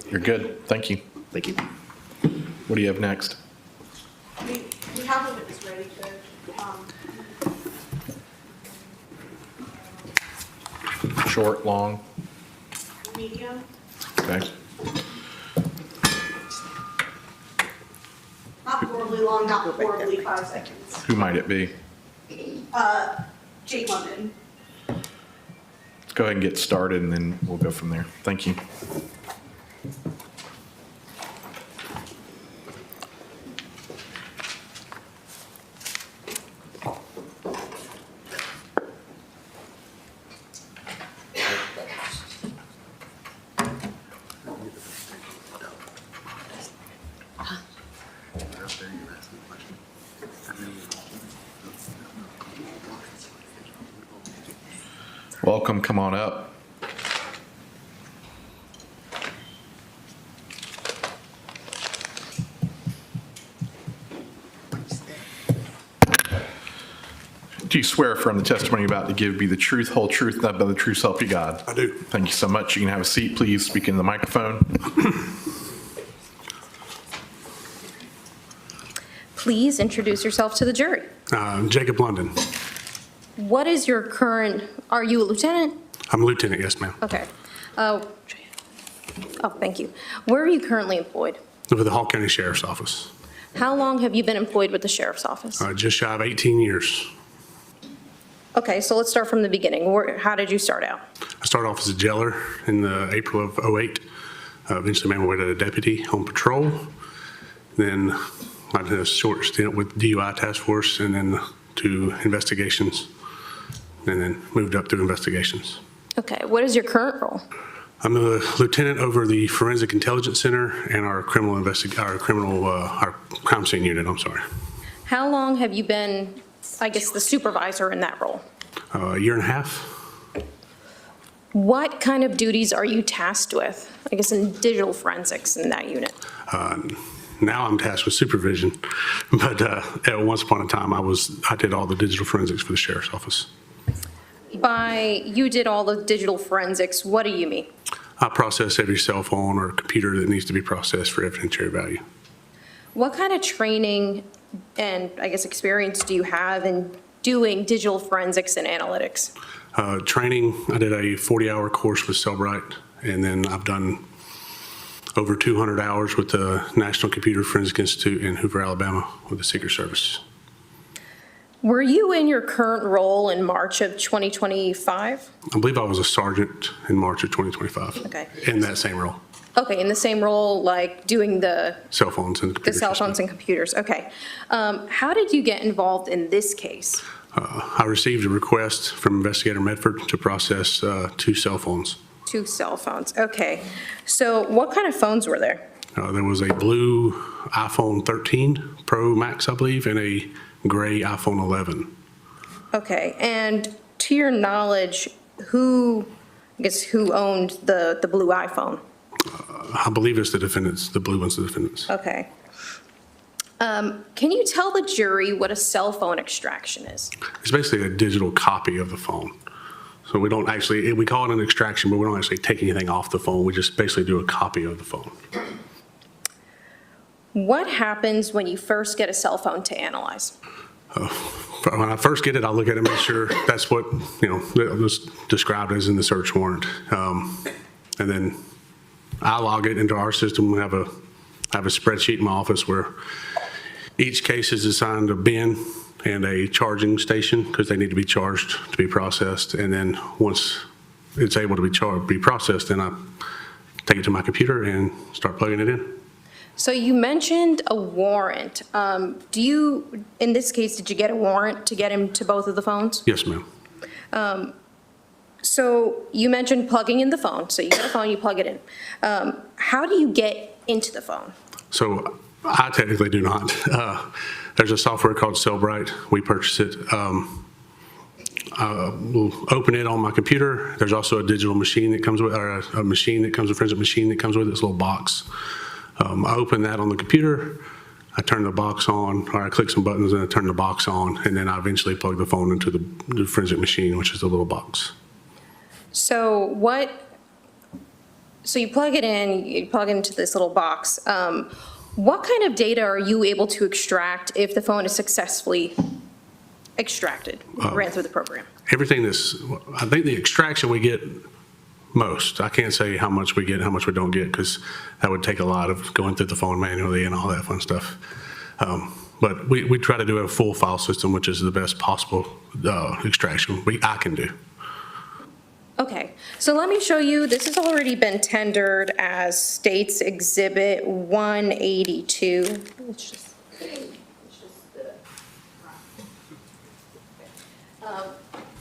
You're good. Thank you. Thank you. What do you have next? We have a witness ready, Judge. Short, long? Medium, Okay. not horribly long, not horribly 5 seconds. Who might it be? Jake London. Let's go ahead and get started, and then we'll go from there. Thank you. Welcome, come on up. Do you swear affirm the testimony you're about to give be the truth, whole truth, nothing but the truth, so help you God? I do. Thank you so much. You can have a seat, please. Speak into the microphone. Please introduce yourself to the jury. Jacob London. What is your current, are you a lieutenant? I'm a lieutenant, yes, ma'am. Okay. Oh, thank you. Where are you currently employed? With the Hall County Sheriff's Office. How long have you been employed with the sheriff's office? Just shy of 18 years. Okay, so let's start from the beginning. How did you start out? I started off as a jailer in April of '08. Eventually made my way to a deputy on patrol. Then I did a short stint with DUI task force and then to investigations, and then moved up to investigations. Okay, what is your current role? I'm a lieutenant over the Forensic Intelligence Center and our crime scene unit, I'm sorry. How long have you been, I guess, the supervisor in that role? A year and a half. What kind of duties are you tasked with, I guess, in digital forensics in that unit? Now I'm tasked with supervision, but at once upon a time, I did all the digital forensics for the sheriff's office. By you did all the digital forensics, what do you mean? I process every cell phone or computer that needs to be processed for evidentiary value. What kind of training and, I guess, experience do you have in doing digital forensics and analytics? Training, I did a 40-hour course with Cellebrite, and then I've done over 200 hours with the National Computer Forensic Institute in Hoover, Alabama with the Secret Service. Were you in your current role in March of 2025? I believe I was a sergeant in March of 2025. Okay. In that same role. Okay, in the same role, like doing the Cell phones and the computer cell phones system. and computers, okay. How did you get involved in this case? I received a request from Investigator Medford to process 2 cell phones. 2 cell phones, okay. So what kind of phones were there? There was a blue iPhone 13 Pro Max, I believe, and a gray iPhone 11. Okay, and to your knowledge, who owned the blue iPhone? I believe it's the defendants, the blue one's the defendants. Okay. Can you tell the jury what a cell phone extraction is? It's basically a digital copy of the phone. So we don't actually, we call it an extraction, but we don't actually take anything off the phone. We just basically do a copy of the phone. What happens when you first get a cell phone to analyze? When I first get it, I look at it and make sure that's what, it was described as in the search warrant. And then I log it into our system. We have a spreadsheet in my office where each case is assigned a bin and a charging station because they need to be charged to be processed. And then once it's able to be processed, then I take it to my computer and start plugging it in. So you mentioned a warrant. In this case, did you get a warrant to get him to both of the phones? Yes, ma'am. So you mentioned plugging in the phone. So you get a phone, you plug it in. How do you get into the phone? So I technically do not. There's a software called Cellebrite. We purchase it. We'll open it on my computer. There's also a digital machine that comes with, or a machine that comes with, a forensic machine that comes with this little box. I open that on the computer. I turn the box on, or I click some buttons and I turn the box on, and then I eventually plug the phone into the forensic machine, which is the little box. So so you plug it in, you plug it into this little box. What kind of data are you able to extract if the phone is successfully extracted, ran through the program? Everything I think the extraction we get most. I can't say how much we get, how much we don't get, because that would take a lot of going through the phone manually and all that fun stuff. But we try to do a full file system, which is the best possible extraction I can do. Okay, so let me show you, this has already been tendered as State's Exhibit 182.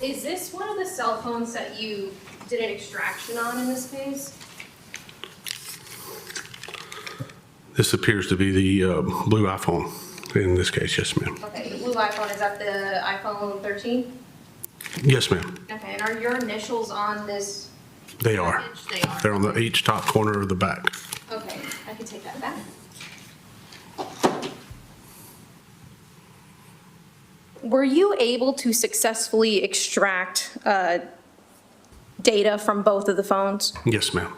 Is this one of the cell phones that you did an extraction on in this case? This appears to be the blue iPhone in this case, yes, ma'am. Okay, the blue iPhone, is that the iPhone 13? Yes, ma'am. Okay, and are your initials on this? They are. package? They are. They're on each top corner of the back. Okay, I can take that back. Were you able to successfully extract data from both of the phones? Yes, ma'am.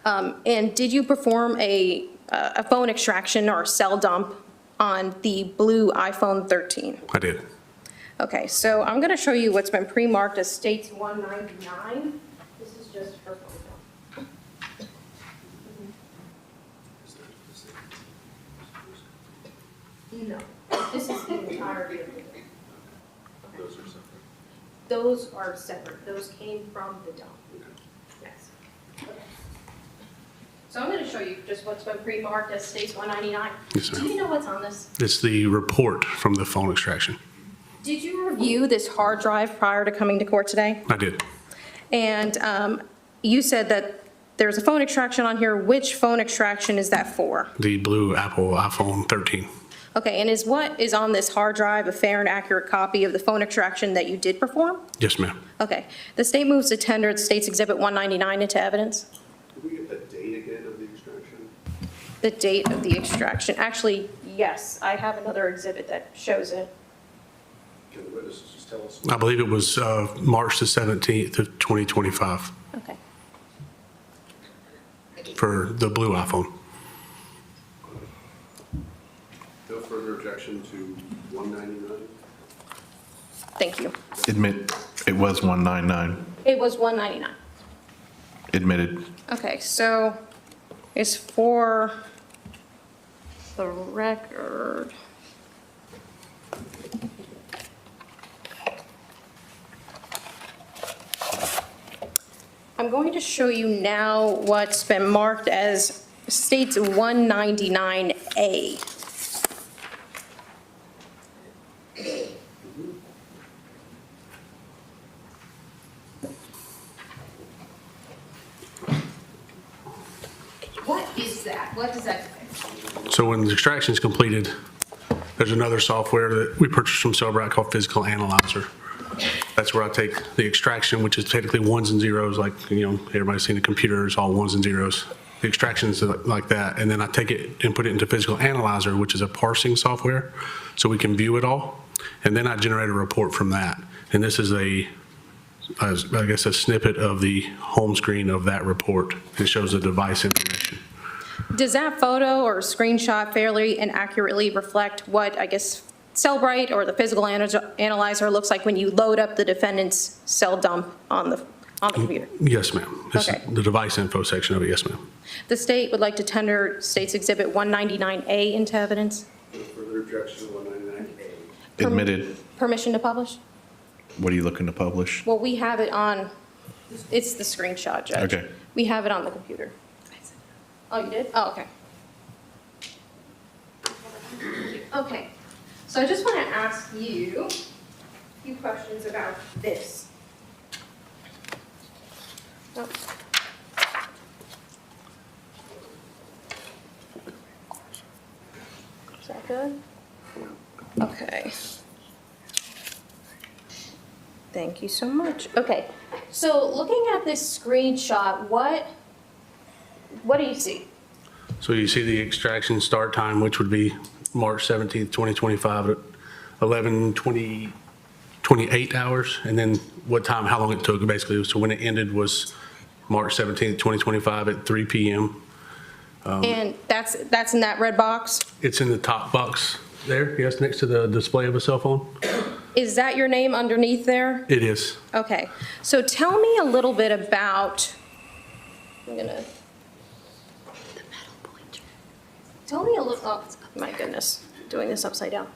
And did you perform a phone extraction or cell dump on the blue iPhone 13? I did. Okay, so I'm going to show you what's been pre-marked as States 199. This is just her phone. No, this is the entirety of it. Those are separate. Those are separate. Those came from the dump. Yes. Okay. So I'm going to show you just what's been pre-marked as States 199. Yes, ma'am. Do you know what's on this? It's the report from the phone extraction. Did you review this hard drive prior to coming to court today? I did. And you said that there's a phone extraction on here. Which phone extraction is that for? The blue Apple iPhone 13. Okay, and is what is on this hard drive a fair and accurate copy of the phone extraction that you did perform? Yes, ma'am. Okay. The state moves to tender the State's Exhibit 199 into evidence. Did we get the date again of the extraction? The date of the extraction. Actually, yes, I have another exhibit that shows it. Can the witnesses just tell us? I believe it was March the 17th of 2025 Okay. for the blue iPhone. No further objection to 199? Thank you. Admit, it was 199, It was 199. admitted. Okay, so it's for the record. I'm going to show you now what's been marked as States 199A. What is that? What does that say? So when the extraction is completed, there's another software that we purchased from Cellebrite called Physical Analyzer. That's where I take the extraction, which is technically ones and zeros, like, everybody's seen the computers, all ones and zeros. The extractions like that, and then I take it and put it into Physical Analyzer, which is a parsing software, so we can view it all. And then I generate a report from that. And this is I guess a snippet of the home screen of that report. It shows the device information. Does that photo or screenshot fairly and accurately reflect what, I guess, Cellebrite or the Physical Analyzer looks like when you load up the defendant's cell dump on the computer? Yes, ma'am. This is Okay. the device info section of it, yes, ma'am. The state would like to tender State's Exhibit 199A into evidence. No further objection to 199A? Admitted. Permission to publish? What are you looking to publish? Well, we have it on, it's the screenshot, Judge. Okay. We have it on the computer. Oh, you did? Oh, okay. Okay, so I just want to ask you a few questions about this. Oh. Is that good? Okay. Thank you so much. Okay, so looking at this screenshot, what do you see? So you see the extraction start time, which would be March 17th, 2025 at 11:28 hours. And then what time, how long it took basically. So when it ended was March 17th, 2025 at 3 p.m. And that's in that red box? It's in the top box there, yes, next to the display of a cell phone. Is that your name underneath there? It is. Okay, so tell me a little bit about, tell me a little, oh, my goodness, doing this upside down.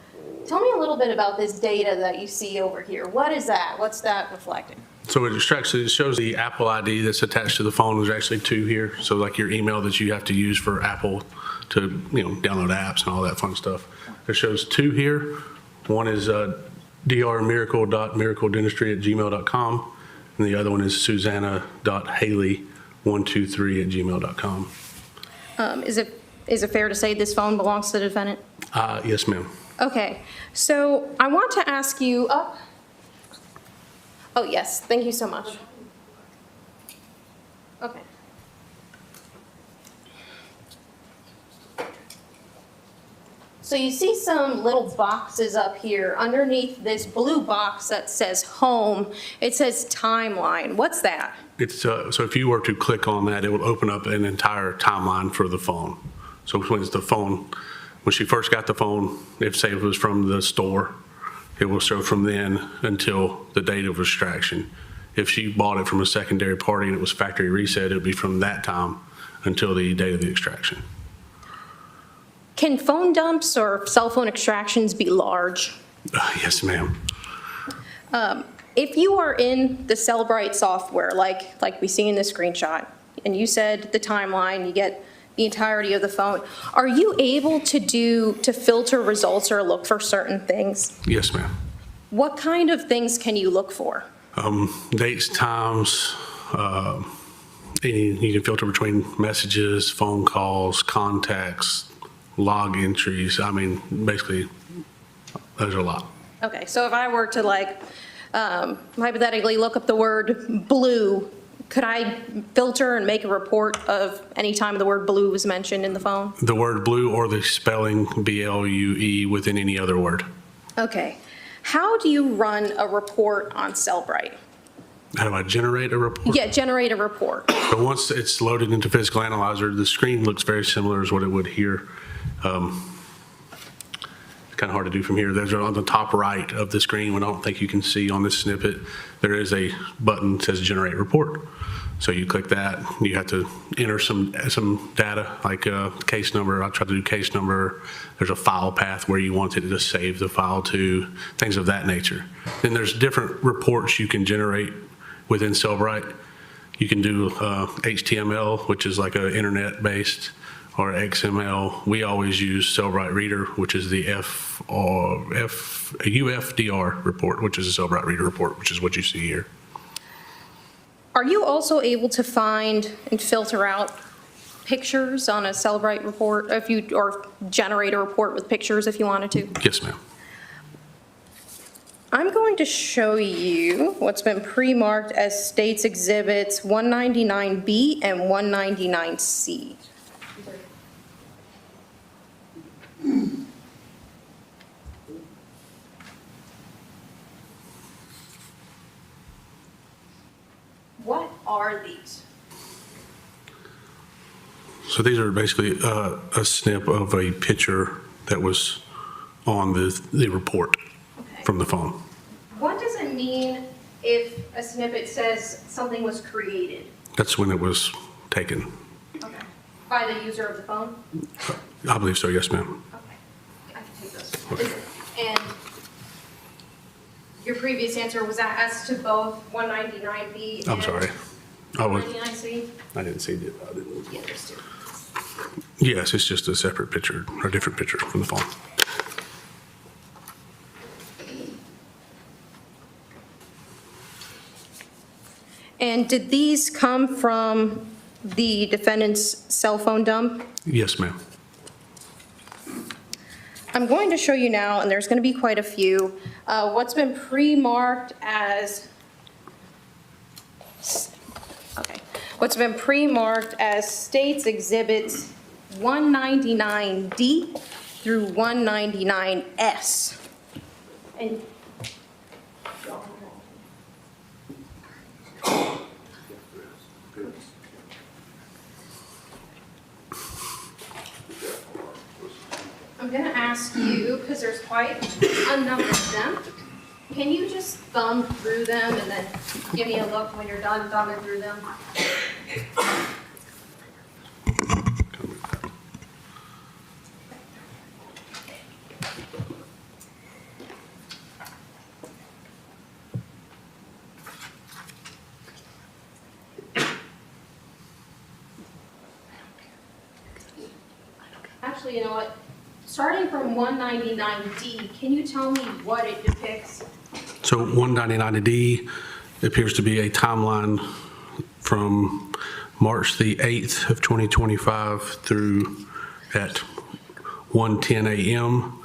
Tell me a little bit about this data that you see over here. What is that? What's that reflecting? So it shows the Apple ID that's attached to the phone. There's actually two here. So like your email that you have to use for Apple to, download apps and all that fun stuff. It shows two here. One is drmiracle.miracledentistry@gmail.com, and the other one is susanna.haley123@gmail.com. Is it fair to say this phone belongs to the defendant? Yes, ma'am. Okay, so I want to ask you, oh yes, thank you so much. Okay. So you see some little boxes up here. Underneath this blue box that says home, it says timeline. What's that? It's so if you were to click on that, it will open up an entire timeline for the phone. So when it's the phone, when she first got the phone, if say it was from the store, it will show from then until the date of extraction. If she bought it from a secondary party and it was factory reset, it would be from that time until the date of the extraction. Can phone dumps or cell phone extractions be large? Yes, ma'am. If you are in the Cellebrite software, like we see in this screenshot, and you said the timeline, you get the entirety of the phone, are you able to filter results or look for certain things? Yes, ma'am. What kind of things can you look for? Dates, times, you can filter between messages, phone calls, contacts, log entries. I mean, basically, there's a lot. Okay, so if I were to hypothetically look up the word blue, could I filter and make a report of any time the word blue was mentioned in the phone? The word blue or the spelling BLUE within any other word. Okay. How do you run a report on Cellebrite? How do I generate a report? Yeah, generate a report. But once it's loaded into Physical Analyzer, the screen looks very similar as what it would here. It's kind of hard to do from here. There's on the top right of the screen, what I don't think you can see on this snippet, there is a button that says Generate Report. So you click that, you have to enter some data, like a case number. I tried to do case number. There's a file path where you wanted to save the file to, things of that nature. Then there's different reports you can generate within Cellebrite. You can do HTML, which is like an internet-based, or XML. We always use Cellebrite Reader, which is the UFDR report, which is a Cellebrite Reader report, which is what you see here. Are you also able to find and filter out pictures on a Cellebrite report, or generate a report with pictures if you wanted to? Yes, ma'am. I'm going to show you what's been pre-marked as States Exhibits 199B and 199C. What are these? So these are basically a snip of a picture that was on the report from the phone. What does it mean if a snippet says something was created? That's when it was taken. Okay. By the user of the phone? I believe so, yes, ma'am. Okay. I can take those. And your previous answer was that as to both 199B and I'm sorry. 199C? I didn't see it. Yeah, there's two. Yes, it's just a separate picture, or a different picture from the phone. And did these come from the defendant's cell phone dump? Yes, ma'am. I'm going to show you now, and there's going to be quite a few, what's been pre-marked as, what's been pre-marked as States Exhibits 199D through 199S. And I'm gonna ask you, because there's quite a number of them, can you just thumb through them and then give me a look when you're done thumbing through them? Actually, you know what? Starting from 199D, can you tell me what it depicts? So 199D appears to be a timeline from March the 8th of 2025 through at 1:10 a.m.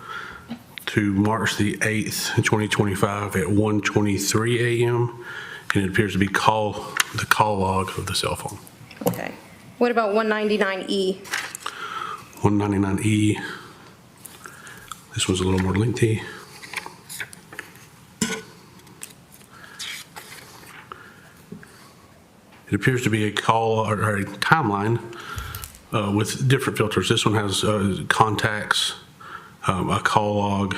to March the 8th, 2025 at 1:23 a.m. And it appears to be the call log of the cell phone. Okay. What about 199E? 199E, this one's a little more lengthy. It appears to be a call or a timeline with different filters. This one has contacts, a call log,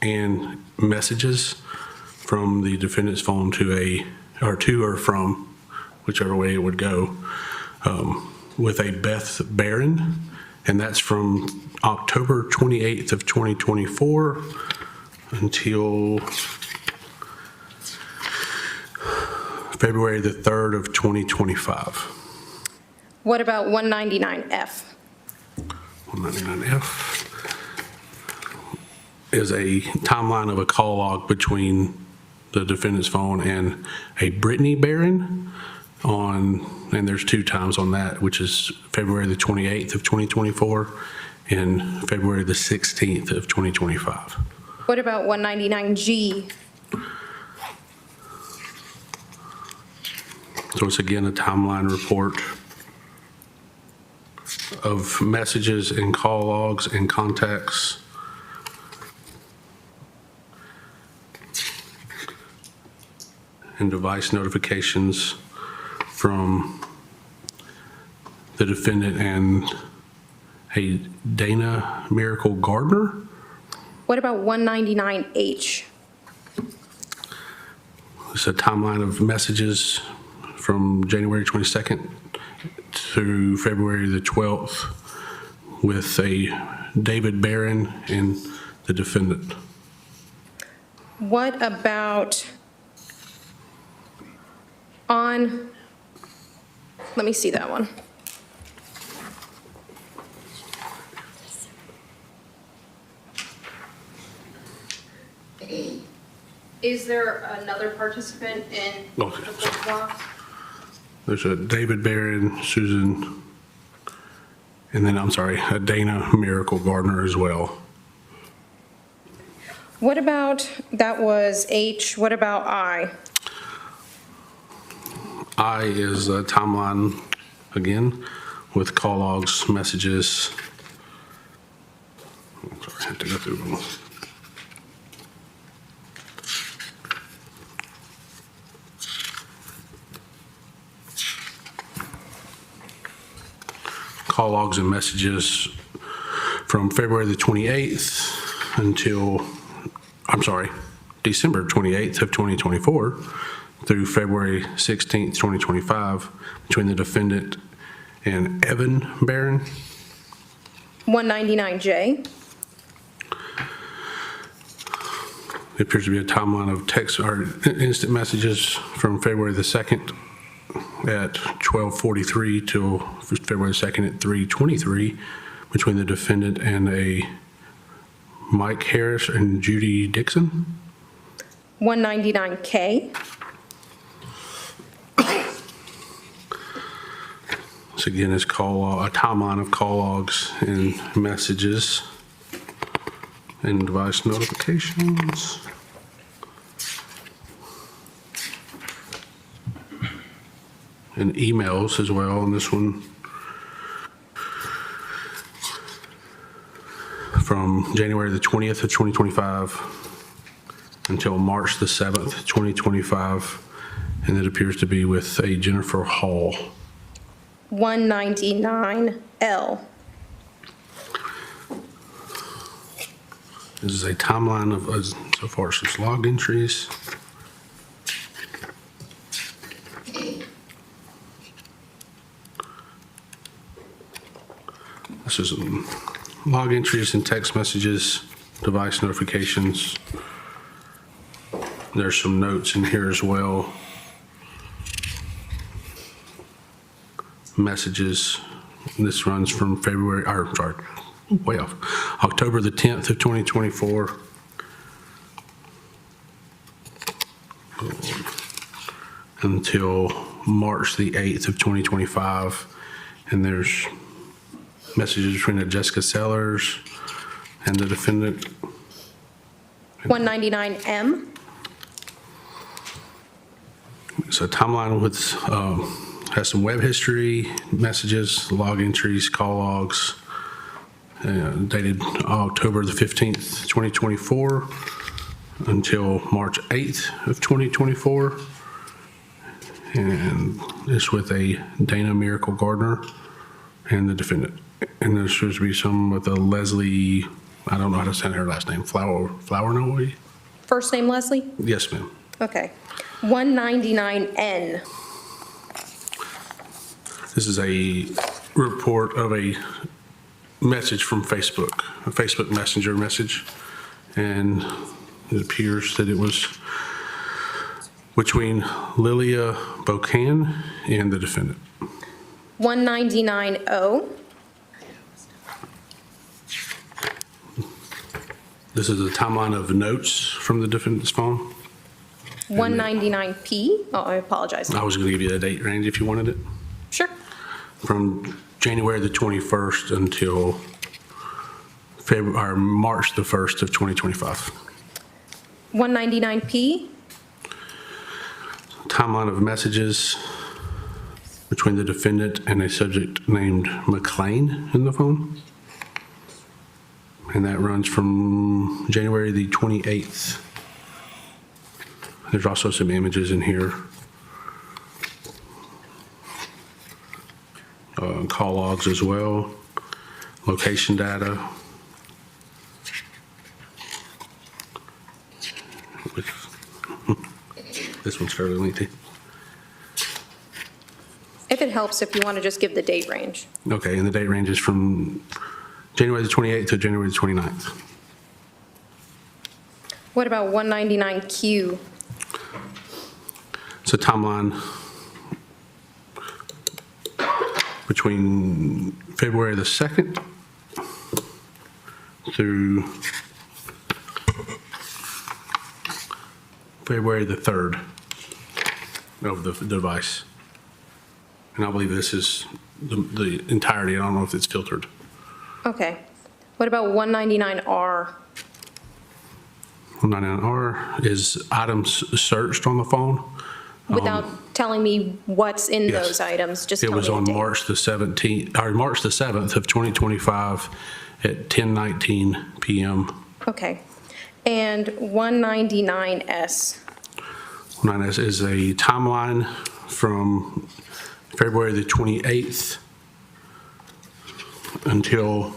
and messages from the defendant's phone to or from, whichever way it would go, with a Beth Barron. And that's from October 28th of 2024 until February the 3rd of 2025. What about 199F? 199F is a timeline of a call log between the defendant's phone and a Brittany Barron and there's 2 times on that, which is February the 28th of 2024 and February the 16th of 2025. What about 199G? So it's again a timeline report of messages and call logs and contacts. And device notifications from the defendant and a Dana Mericle Gardner. What about 199H? It's a timeline of messages from January 22nd to February the 12th with a David Barron and the defendant. What about let me see that one. Is there another participant in the Okay. first box? There's a David Barron, Susan, and then, a Dana Mericle Gardner as well. What about, that was H, what about I? I is a timeline, again, with call logs, messages. I have to go through them. Call logs and messages from February the 28th until, December 28th of 2024 through February 16th, 2025 between the defendant and Evan Barron. 199J? It appears to be a timeline of text or instant messages from February the 2nd at 12:43 till February 2nd at 3:23 between the defendant and a Mike Harris and Judy Dixon. 199K? This again is a timeline of call logs and messages and device notifications. And emails as well on this one. From January the 20th of 2025 until March the 7th, 2025. And it appears to be with a Jennifer Hall. 199L. This is a timeline of, so far as there's logged entries. This is log entries and text messages, device notifications. There's some notes in here as well. Messages. This runs from October the 10th of 2024. Until March the 8th of 2025. And there's messages between Jessica Sellers and the defendant. 199M. So timeline with, has some web history, messages, log entries, call logs, dated October the 15th, 2024 until March 8th of 2024. And it's with a Dana Mericle Gardner and the defendant. And there's supposed to be some with a Leslie, I don't know how to say her last name, Flower Noe? First name Leslie? Yes, ma'am. Okay. 199N. This is a report of a message from Facebook, a Facebook Messenger message. And it appears that it was between Lilia Bokan and the defendant. 199O. This is a timeline of notes from the defendant's phone. 199P. Oh, I apologize. I was going to give you a date range if you wanted it. Sure. From January the 21st until March the 1st of 2025. 199P. Timeline of messages between the defendant and a subject named McLean in the phone. And that runs from January the 28th. There's also some images in here. Call logs as well. Location data. This one's fairly lengthy. If it helps, if you want to just give the date range. Okay, and the date range is from January the 28th to January the 29th. What about 199Q? It's a timeline between February the 2nd through February the 3rd of the device. And I believe this is the entirety. I don't know if it's filtered. Okay. What about 199R? 199R is items searched on the phone. Without telling me what's in Yes. those items, just It tell me was the on date. March the 17th, or March the 7th of 2025 at 10:19 PM. Okay. And 199S. 199S is a timeline from February the 28th until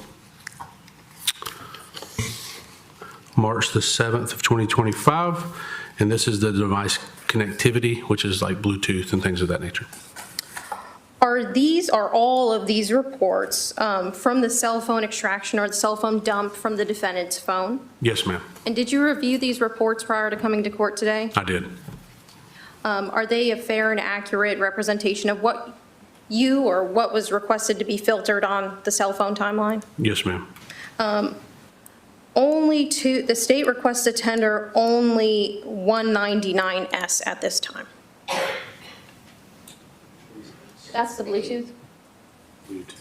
March the 7th of 2025. And this is the device connectivity, which is like Bluetooth and things of that nature. Are all of these reports from the cell phone extraction or the cell phone dump from the defendant's phone? Yes, ma'am, And did you review these reports prior to coming to court today? I did. Are they a fair and accurate representation of what you or what was requested to be filtered on the cell phone timeline? Yes, ma'am. The state requests to tender only 199S at this time. That's the Bluetooth? It's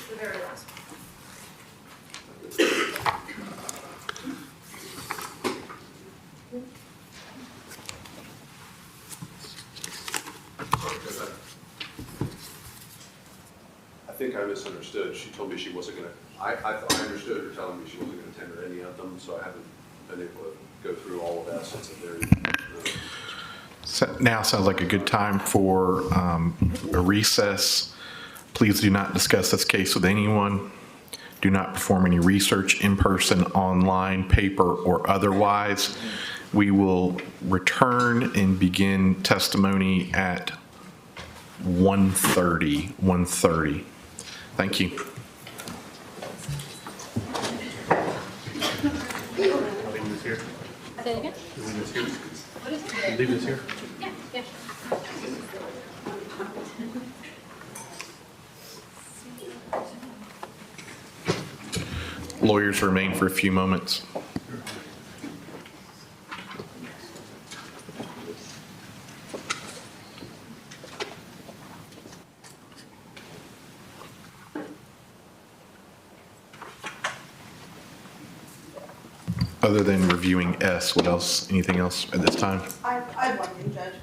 the very last one. I think I misunderstood. She told me she wasn't gonna, I understood her telling me she wasn't gonna tender any of them, so I haven't been able to go through all of that since the very. So now sounds like a good time for a recess. Please do not discuss this case with anyone. Do not perform any research in person, online, paper, or otherwise. We will return and begin testimony at 1:30. Thank you. Say it again? What is it? Leave this here. Yeah, yeah. Lawyers remain for a few moments. Other than reviewing S, what else, anything else at this time? I have one thing, Judge.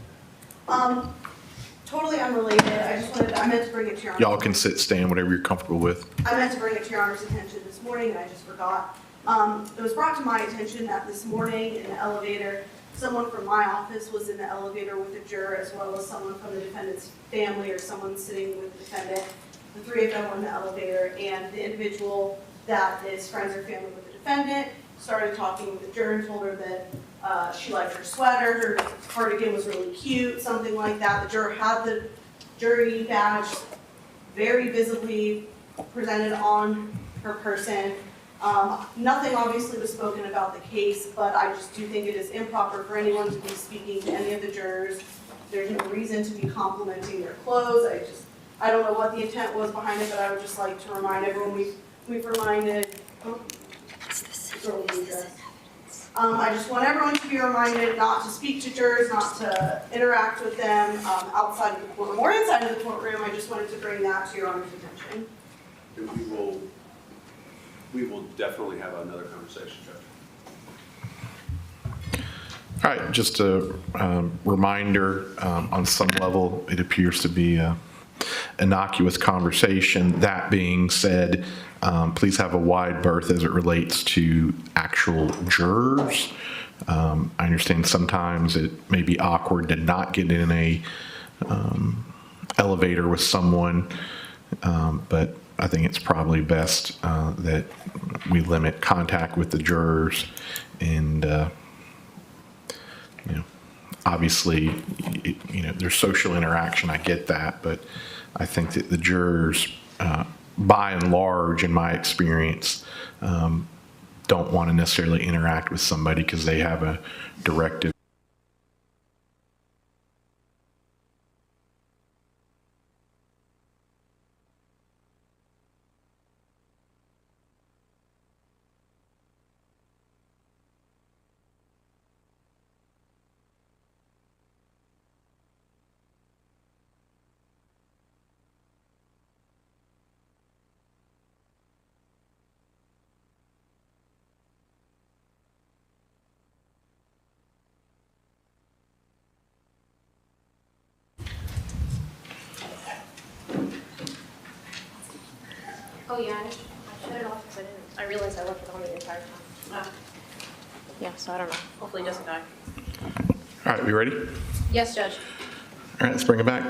Totally unrelated, I meant to bring it to your. Y'all can sit, stand, whatever you're comfortable with. I meant to bring it to your Honor's attention this morning, and I just forgot. It was brought to my attention that this morning in the elevator, someone from my office was in the elevator with a juror, as well as someone from the defendant's family or someone sitting with the defendant. The three of them were in the elevator, and the individual that is friends or family with the defendant started talking with the juror and told her that she liked her sweater, her cardigan was really cute, something like that. The juror had the jury badge very visibly presented on her person. Nothing obviously was spoken about the case, but I just do think it is improper for anyone to be speaking to any of the jurors. There's no reason to be complimenting their clothes. I don't know what the intent was behind it, but I would just like to remind everyone, we've reminded, I just want everyone to be reminded not to speak to jurors, not to interact with them outside of the courtroom or inside of the courtroom. I just wanted to bring that to your Honor's attention. And we will definitely have another conversation, Judge. All right, just a reminder, on some level, it appears to be a innocuous conversation. That being said, please have a wide berth as it relates to actual jurors. I understand sometimes it may be awkward to not get in a elevator with someone, but I think it's probably best that we limit contact with the jurors and, obviously, there's social interaction, I get that, but I think that the jurors, by and large, in my experience, don't want to necessarily interact with somebody because they have a directive. Oh, yeah, I shut it off because I realized I left it on the entire time. Yeah, so I don't know. Hopefully it doesn't die. All right, we ready? Yes, Judge. All right, let's bring it back.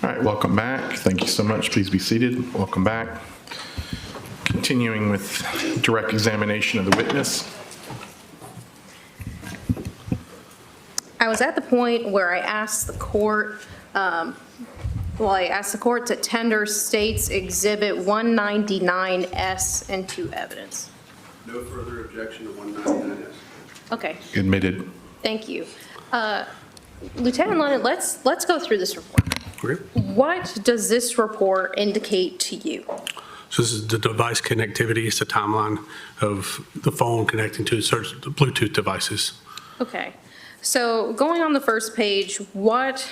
All right, welcome back. Thank you so much. Please be seated. Welcome back. Continuing with direct examination of the witness. I was at the point where I asked the court, I asked the court to tender State's Exhibit 199S into evidence. No further objection to 199S. Okay, Admitted. thank you. Lieutenant London, let's go through this report. Okay. What does this report indicate to you? So this is the device connectivity. It's a timeline of the phone connecting to the Bluetooth devices. Okay, so going on the first page, what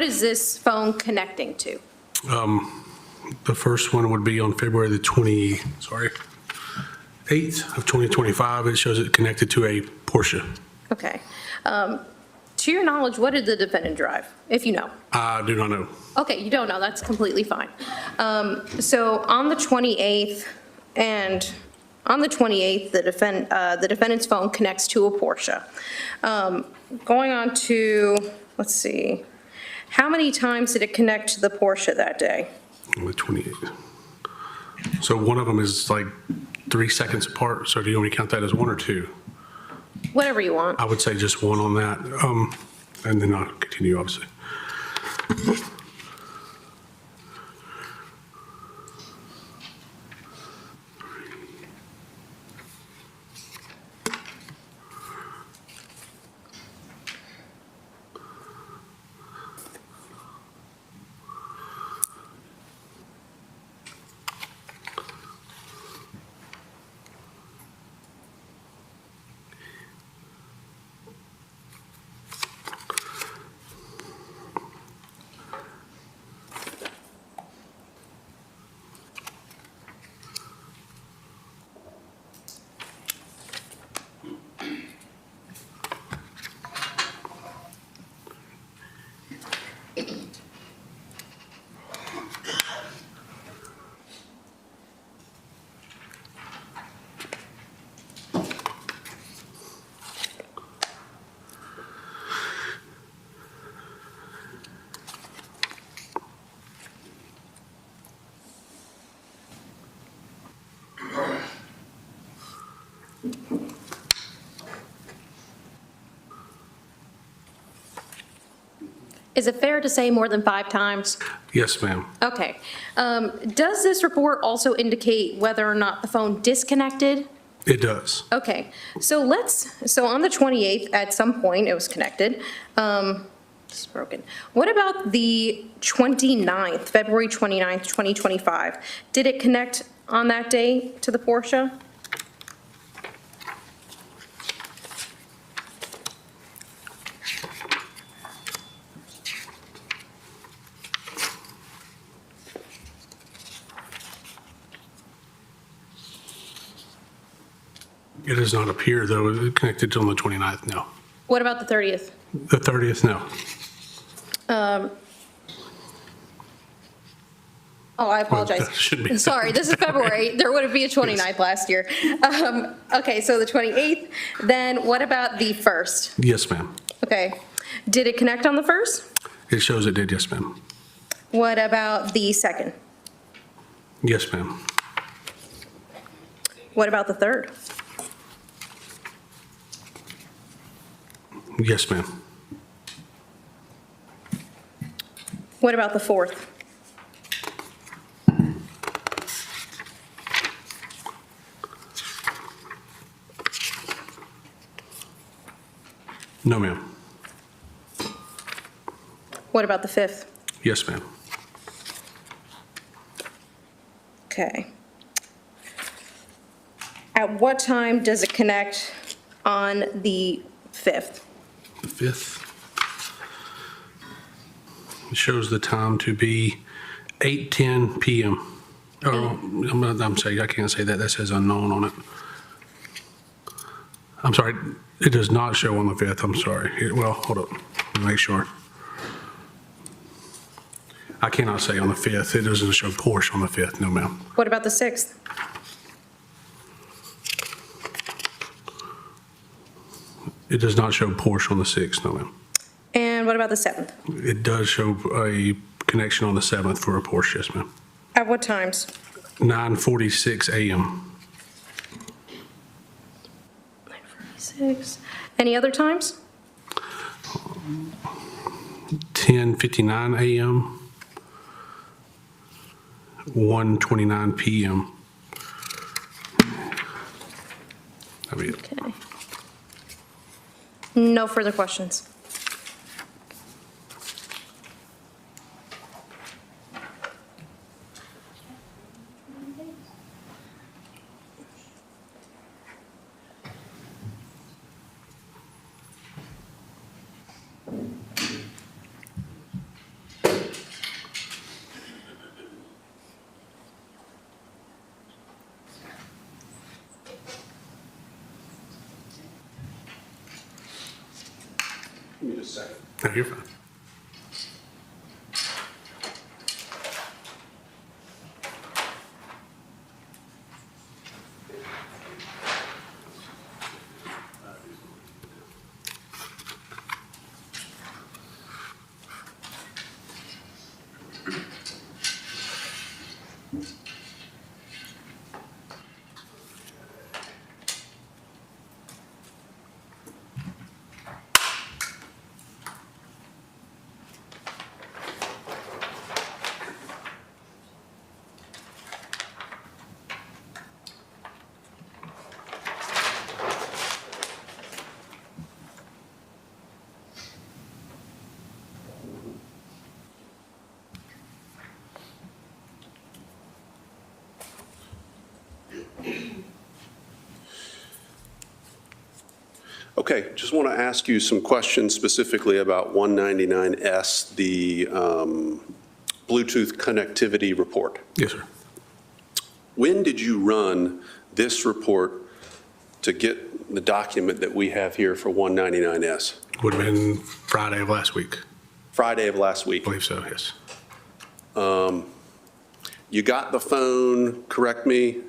is this phone connecting to? The first one would be on February the 8th of 2025. It shows it connected to a Porsche. Okay. To your knowledge, what did the defendant drive, if you know? I do not know. Okay, you don't know, that's completely fine. So on the 28th, the defendant's phone connects to a Porsche. Going on to, let's see, how many times did it connect to the Porsche that day? On the 28th. So one of them is like 3 seconds apart. So do you want me to count that as one or two? Whatever you want. I would say just one on that. And then I'll continue, obviously. Is it fair to say more than 5 times? Yes, ma'am. Okay. Does this report also indicate whether or not the phone disconnected? It does. Okay, so on the 28th, at some point, it was connected. It's broken. What about the 29th, February 29th, 2025? Did it connect on that day to the Porsche? It does not appear, though, it connected on the 29th, no. What about the 30th? The 30th, no. Oh, I apologize. That should be- Sorry, this is February. There wouldn't be a 29th last year. Okay, so the 28th. Then what about the 1st? Yes, ma'am. Okay. Did it connect on the 1st? It shows it did, yes, ma'am. What about the 2nd? Yes, ma'am. What about the 3rd? Yes, ma'am. What about the 4th? No, ma'am. What about the 5th? Yes, ma'am. Okay. At what time does it connect on the 5th? The 5th. It shows the time to be 8:10 p.m. Oh, I'm sorry, I can't say that. That says unknown on it. I'm sorry, it does not show on the 5th. I'm sorry. Well, hold up. Let me make sure. I cannot say on the 5th. It doesn't show Porsche on the 5th. No, ma'am. What about the 6th? It does not show Porsche on the 6th. No, ma'am. And what about the 7th? It does show a connection on the 7th for a Porsche. Yes, ma'am. At what times? 9:46 a.m. 9:46. Any other times? 10:59 a.m. 1:29 p.m. I mean, Okay. No further questions. Give me just a second. No, you're fine. Okay, just want to ask you some questions specifically about 199S, the Bluetooth connectivity report. Yes, sir. When did you run this report to get the document that we have here for 199S? Would have been Friday of last week. Friday of last week. I believe so, yes. You got the phone, correct me,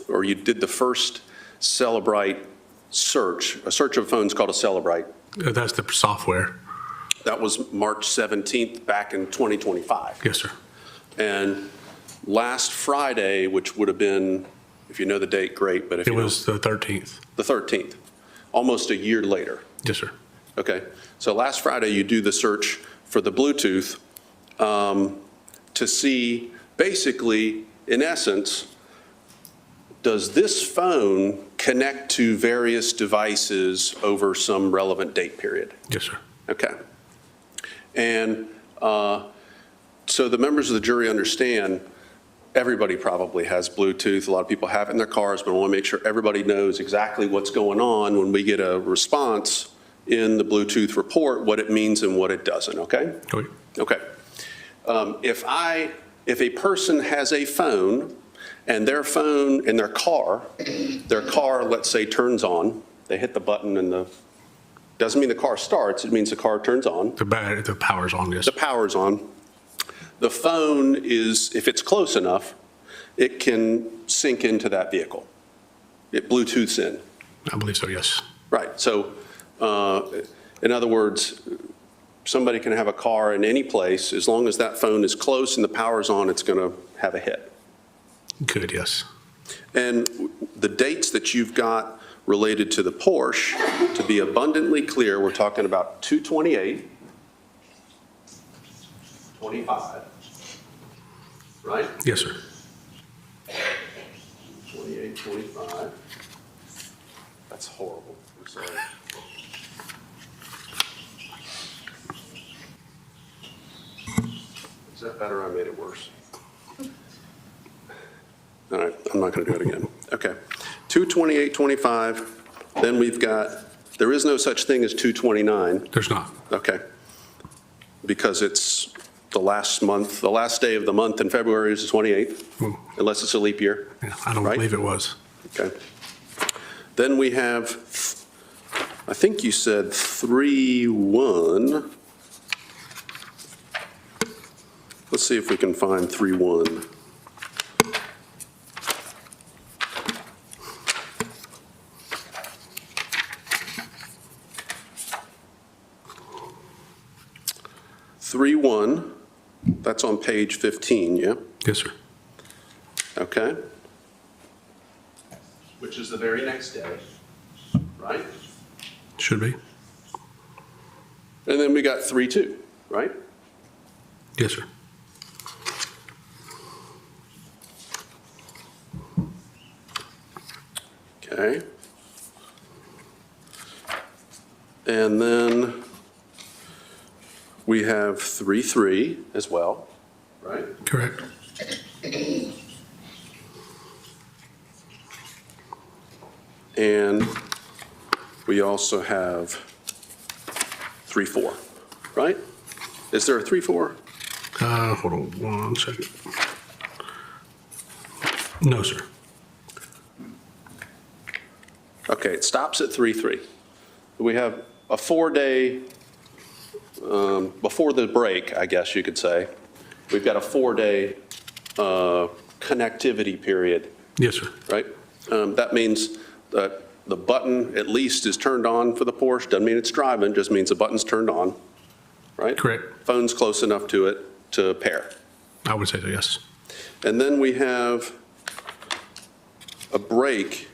or you did the first Cellebrite search. A search of phones called a Cellebrite. That's the software. That was March 17th back in 2025. Yes, sir. And last Friday, which would have been, if you know the date, great, but if It you don't, was the 13th. the 13th, almost a year later. Yes, sir. Okay, so last Friday, you do the search for the Bluetooth to see, basically, in essence, does this phone connect to various devices over some relevant date period? Yes, sir. Okay. And so the members of the jury understand, everybody probably has Bluetooth. A lot of people have it in their cars, but I want to make sure everybody knows exactly what's going on when we get a response in the Bluetooth report, what it means and what it doesn't, okay? Okay. Okay. If a person has a phone and their phone in their car, let's say, turns on, they hit the button and doesn't mean the car starts, it means the car turns on. The power's on, yes. The power's on. The phone is, if it's close enough, it can sync into that vehicle. It Bluetooths in. I believe so, yes. Right. So, in other words, somebody can have a car in any place. As long as that phone is close and the power's on, it's going to have a hit. Good, yes. And the dates that you've got related to the Porsche, to be abundantly clear, we're talking about 2/28, 25, right? Yes, sir. 28, 25. That's horrible. I'm sorry. Is that better? I made it worse. All right, I'm not going to do it again. Okay. 2/28/25. Then we've got, there is no such thing as 2/29. There's not. Okay. Because it's the last month, the last day of the month in February is the 28th, unless it's a leap year. Yeah, I don't Right? believe it was. Okay. Then we have, I think you said 3/1. Let's see if we can find 3/1. That's on page 15, yeah? Yes, sir. Okay. Which is the very next day, right? Should be. And then we got 3/2, right? Yes, sir. Okay. And then we have 3-3 as well, right? Correct. And we also have 3-4, right? Is there a 3-4? Hold on one second. No, sir. Okay, it stops at 3-3. We have a 4-day, before the break, I guess you could say, we've got a 4-day connectivity period, Yes, sir. right? That means that the button at least is turned on for the Porsche. Doesn't mean it's driving, just means the button's turned on, right? Correct. Phone's close enough to it to pair. I would say so, yes. And then we have a break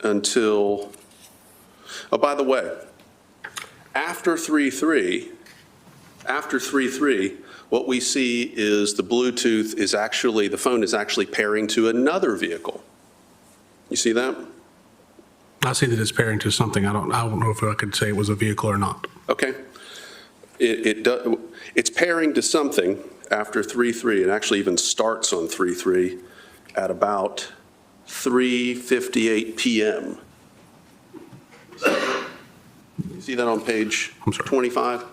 until, oh, by the way, after 3-3, what we see is the Bluetooth is actually, the phone is actually pairing to another vehicle. You see that? I see that it's pairing to something. I don't know if I could say it was a vehicle or not. Okay. It's pairing to something after 3-3. It actually even starts on 3-3 at about 3:58 p.m. You see that on page I'm sorry. 25?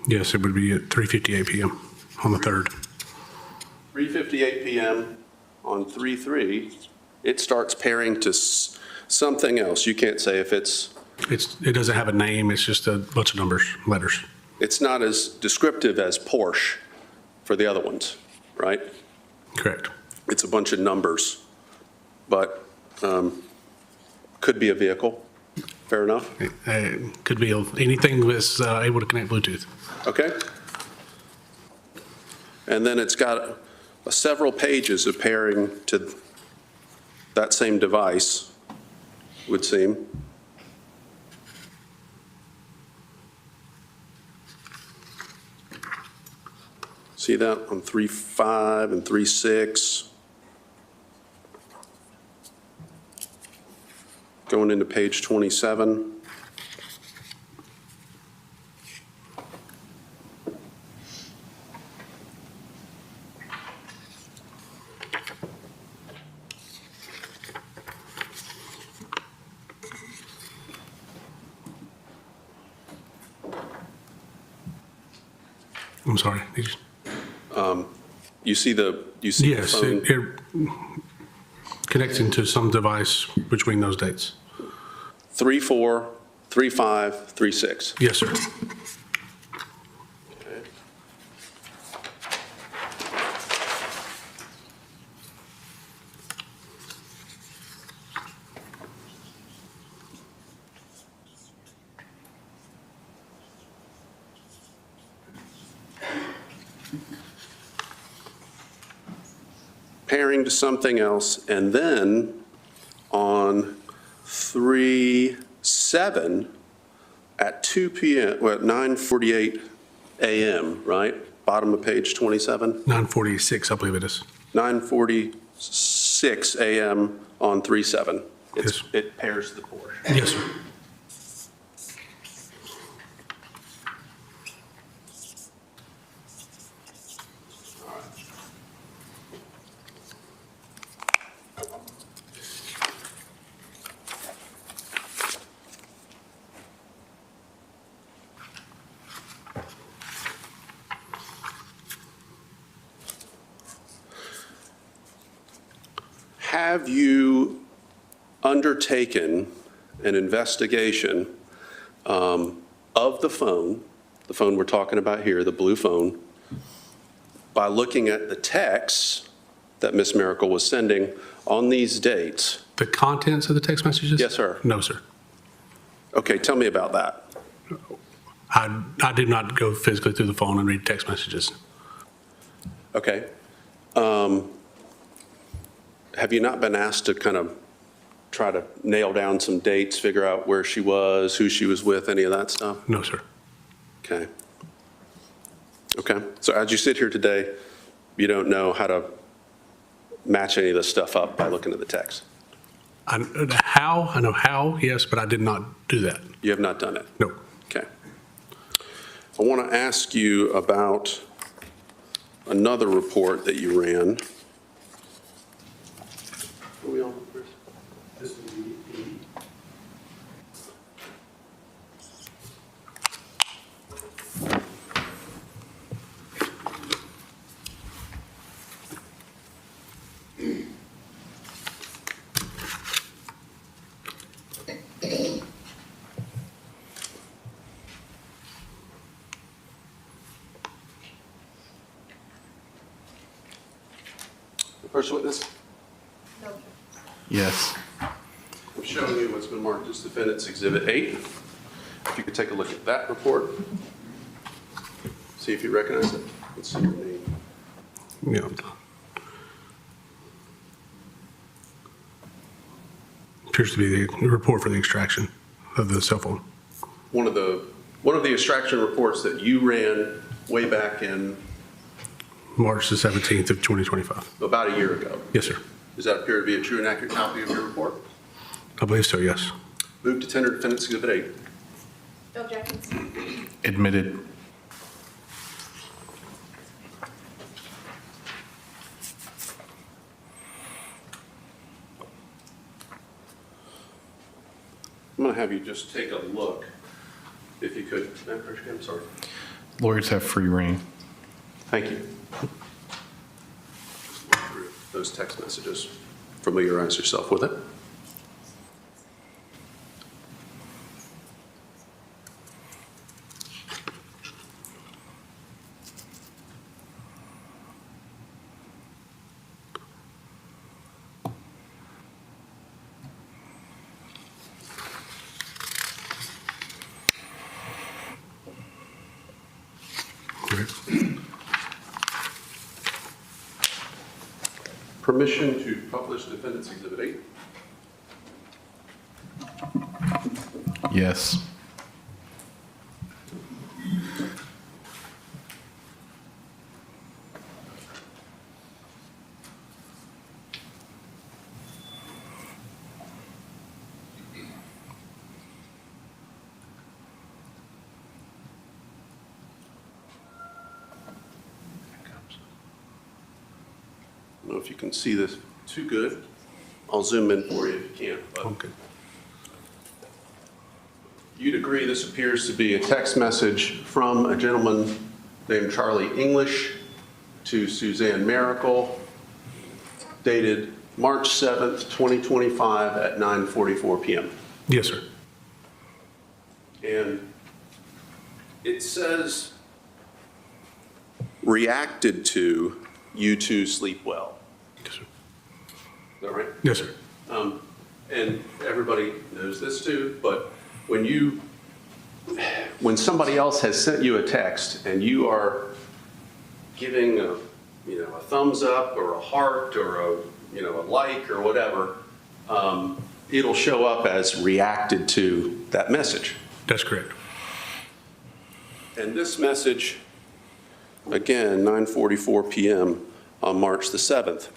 Yes, it would be at 3:58 p.m. on the 3rd. 3:58 p.m. on 3-3, it starts pairing to something else. You can't say if it It doesn't have a name. It's just a bunch of numbers, letters. it's not as descriptive as Porsche for the other ones, right? Correct. It's a bunch of numbers, but could be a vehicle. Fair enough? It could be anything that's able to connect Bluetooth. Okay. And then it's got several pages of pairing to that same device, would seem. See that on 3.5 and 3.6? Going into page 27. I'm sorry. You see the Yes, phone? it connecting to some device between those dates. 3.4, 3.5, 3.6. Yes, sir. Pairing to something else, and then on 3.7 at 2 p.m., well, at 9:48 a.m., right? Bottom of page 27, 9:46, I believe it is. 9:46 a.m. on 3.7. Yes. It pairs the Porsche. Yes, sir. Have you undertaken an investigation of the phone we're talking about here, the blue phone, by looking at the texts that Ms. Mericle was sending on these dates? The contents of the text messages? Yes, sir. No, sir. Okay, tell me about that. I do not go physically through the phone and read text messages. Okay. Have you not been asked to kind of try to nail down some dates, figure out where she was, who she was with, any of that stuff? No, sir. Okay. Okay. So as you sit here today, you don't know how to match any of this stuff up by looking at the text? I know how, yes, but I did not do that. You have not done it? No. Okay. I want to ask you about another report that you ran. Are we on, Chris? First witness? Yes. I'm showing you what's been marked as Defendant's Exhibit 8. If you could take a look at that report, see if you recognize it. Let's see your name. Yeah. Appears to be the report for the extraction of the cell phone. One of the extraction reports that you ran way back in March the 17th of 2025. about a year ago. Yes, sir. Does that appear to be a true and accurate copy of your report? I believe so, yes. Move to tender Defendant's Exhibit 8. No objections. Admitted. I'm going to have you just take a look, if you could. I'm sorry. Lawyers have free rein. Thank you. Those text messages, familiarize yourself with it. Permission to publish Defendant's Exhibit 8. Yes. I don't know if you can see this too good. I'll zoom in for you if you can. But Okay. you'd agree this appears to be a text message from a gentleman named Charlie English to Suzanne Mericle, dated March 7th, 2025 at 9:44 p.m. Yes, sir. And it says, reacted to, you two sleep well. Yes, sir. Is that right? Yes, sir. And everybody knows this too, but when somebody else has sent you a text and you are giving a thumbs up or a heart or a like or whatever, it'll show up as reacted to that message. That's correct. And this message, again, 9:44 p.m. on March the 7th.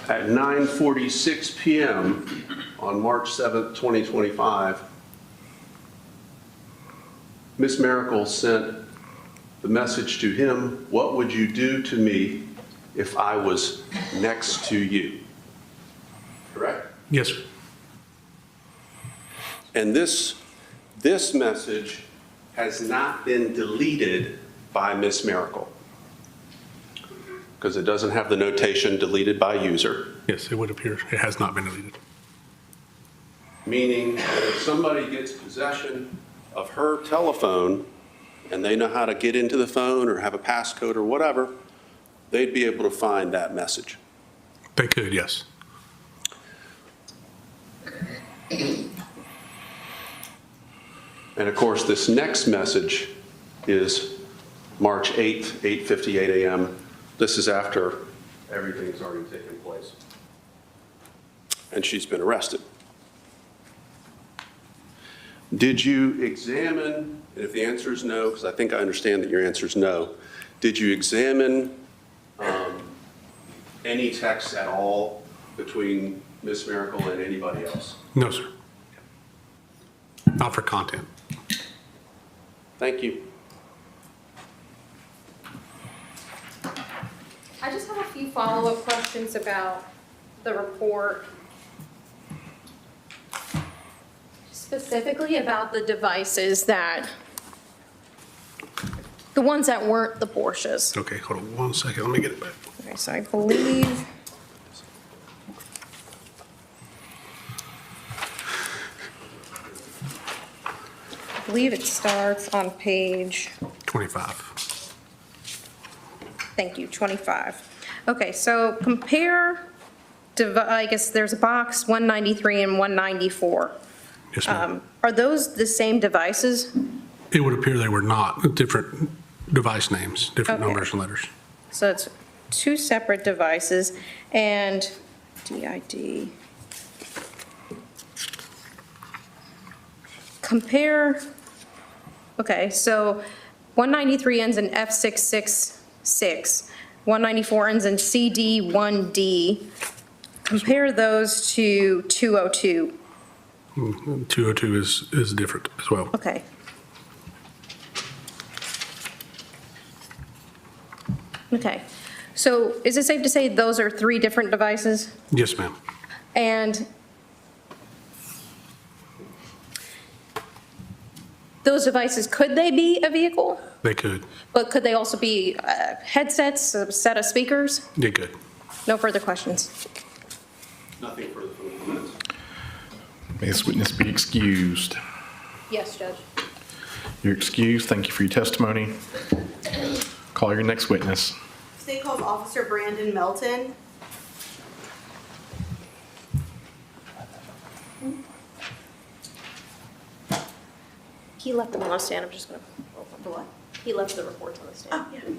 At 9:46 p.m. on March 7th, 2025, Ms. Mericle sent the message to him, "What would you do to me if I was next to you?" Correct? Yes, sir. And this message has not been deleted by Ms. Mericle, because it doesn't have the notation deleted by user. Yes, it would appear it has not been deleted. Meaning that if somebody gets possession of her telephone and they know how to get into the phone or have a passcode or whatever, they'd be able to find that message. They could, yes. And of course, this next message is March 8th, 8:58 a.m. This is after everything's already taken place. And she's been arrested. Did you examine, and if the answer is no, because I think I understand that your answer is no, did you examine any texts at all between Ms. Mericle and anybody else? No, sir. Not for content. Thank you. I just have a few follow-up questions about the report. Specifically about the devices the ones that weren't the Porsches. Okay, hold on 1 second. Let me get it back. Okay, so I believe it starts on page, 25. thank you, 25. Okay, so compare, I guess there's a box 193 and 194. Yes, ma'am. Are those the same devices? It would appear they were not. Different device names, different Okay. numbers and letters. So it's two separate devices, and DID. Compare, okay, so 193 ends in F666, 194 ends in CD1D. Compare those to 202. 202 is different as well. Okay. Okay, so is it safe to say those are three different devices? Yes, ma'am. And those devices, could they be a vehicle? They could. But could they also be headsets, a set of speakers? They could. No further questions. Nothing further from the minutes. May this witness be excused. Yes, Judge. You're excused. Thank you for your testimony. Call your next witness. State calls Officer Brandon Melton. He left them on the stand, I'm just gonna, The what? he left the reports on the stand. Oh, yeah.